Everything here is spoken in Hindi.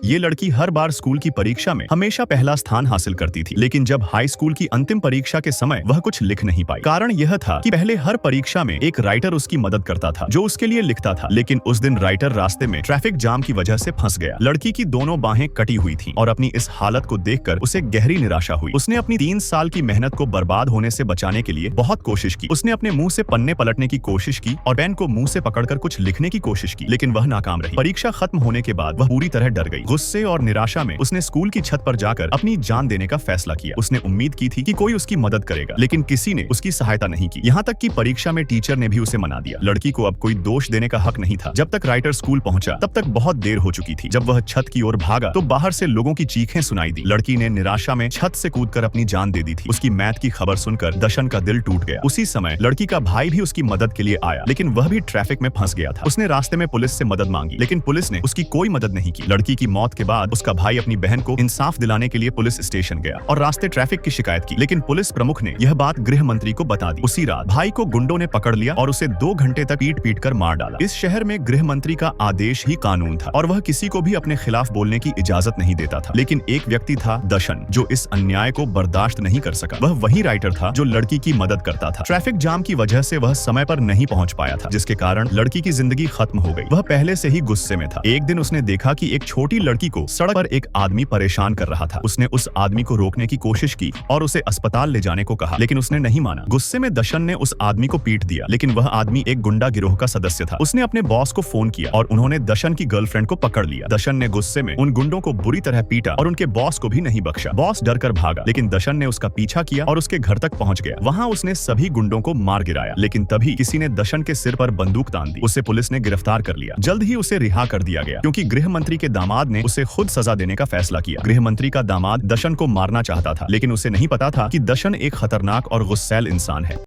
ये लड़की हर बार स्कूल की परीक्षा में हमेशा पहला स्थान हासिल करती थी, लेकिन जब हाई स्कूल की अंतिम परीक्षा के समय वह कुछ लिख नहीं पाई। कारण यह था कि पहले हर परीक्षा में एक राइटर उसकी मदद करता था, जो उसके लिए लिखता था, लेकिन उस दिन राइटर रास्ते में ट्रैफिक जाम की वजह से फंस गया। लड़की की दोनों बाहें कटी हुई थीं और अपनी इस हालत को देखकर उसे गहरी निराशा हुई। उसने अपनी 3 साल की मेहनत को बर्बाद होने से बचाने के लिए बहुत कोशिश की। उसने अपने मुंह से पन्ने पलटने की कोशिश की और पेन को मुंह से पकड़कर कुछ लिखने की कोशिश की, लेकिन वह नाकाम रही। परीक्षा खत्म होने के बाद वह पूरी तरह डर गई। गुस्से और निराशा में उसने स्कूल की छत पर जाकर अपनी जान देने का फैसला किया। उसने उम्मीद की थी कि कोई उसकी मदद करेगा, लेकिन किसी ने उसकी सहायता नहीं की। यहाँ तक कि परीक्षा में टीचर ने भी उसे मना दिया। लड़की को अब कोई दोष देने का हक नहीं था। जब तक राइटर स्कूल पहुंचा तब तक बहुत देर हो चुकी थी। जब वह छत की ओर भागा तो बाहर से लोगों की चीखें सुनाई दी। लड़की ने निराशा में छत से कूदकर अपनी जान दे दी थी। उसकी मैथ की खबर सुनकर दशन का दिल टूट गया। उसी समय लड़की का भाई भी उसकी मदद के लिए आया, लेकिन वह भी ट्रैफिक में फंस गया था। उसने रास्ते में पुलिस से मदद मांगी, लेकिन पुलिस ने उसकी कोई मदद नहीं की। लड़की की मौत के बाद उसका भाई अपनी बहन को इंसाफ दिलाने के लिए पुलिस स्टेशन गया और रास्ते ट्रैफिक की शिकायत की, लेकिन पुलिस प्रमुख ने यह बात गृह मंत्री को बता दी। उसी रात भाई को गुंडों ने पकड़ लिया और उसे 2 घंटे तक पीट कर मार डाला। इस शहर में गृह मंत्री का आदेश ही कानून था और वह किसी को भी अपने खिलाफ बोलने की इजाजत नहीं देता था। लेकिन एक व्यक्ति था, दशन, जो इस अन्याय को बर्दाश्त नहीं कर सका। वह वही राइटर था जो लड़की की मदद करता था। ट्रैफिक जाम की वजह से वह समय पर नहीं पहुंच पाया था, जिसके कारण लड़की की जिंदगी खत्म हो गई। वह पहले से ही गुस्से में था। एक दिन उसने देखा कि एक छोटी लड़की को सड़क पर एक आदमी परेशान कर रहा था। उसने उस आदमी को रोकने की कोशिश की और उसे अस्पताल ले जाने को कहा, लेकिन उसने नहीं माना। गुस्से में दशन ने उस आदमी को पीट दिया, लेकिन वह आदमी एक गुंडा गिरोह का सदस्य था। उसने अपने बॉस को फोन किया और उन्होंने दशन की गर्लफ्रेंड को पकड़ लिया। दशन ने गुस्से में उन गुंडों को बुरी तरह पीटा और उनके बॉस को भी नहीं बख्शा। बॉस डरकर भागा, लेकिन दशन ने उसका पीछा किया और उसके घर तक पहुंच गया। वहां उसने सभी गुंडों को मार गिराया, लेकिन तभी किसी ने दशन के सिर पर बंदूक तान दी। उसे पुलिस ने गिरफ्तार कर लिया। जल्द ही उसे रिहा कर दिया गया, क्योंकि गृह मंत्री के दामाद ने उसे खुद सजा देने का फैसला किया। गृह मंत्री का दामाद दशन को मारना चाहता था, लेकिन उसे नहीं पता था कि दशन एक खतरनाक और गुस्सैल इंसान है।